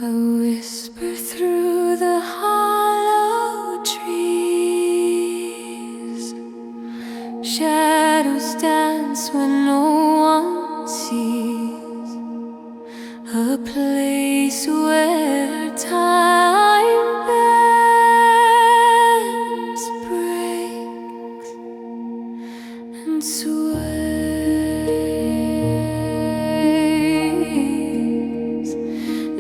A whisper through the hollow trees. Shadows dance when no one sees. A place where time bends, breaks, and sways.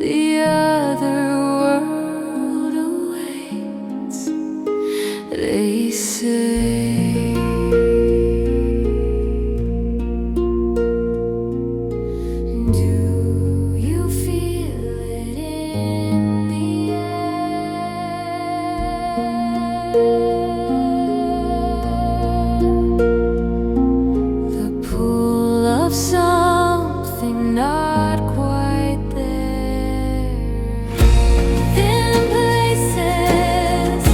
The other world awaits, they say. Do you feel it in the air? The pull of something not quite there. Thin places,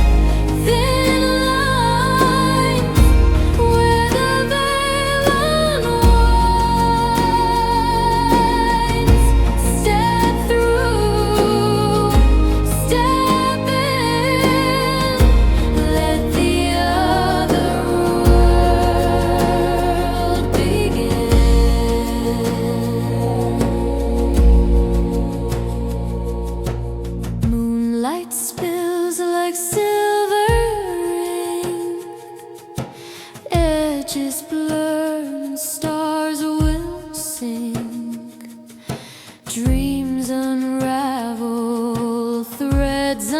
thin lines, where the veil unwinds. Step through, step in, let the other world begin. Moonlight spills like silver rain, edges blur and stars will sink. Dreams unravel, threads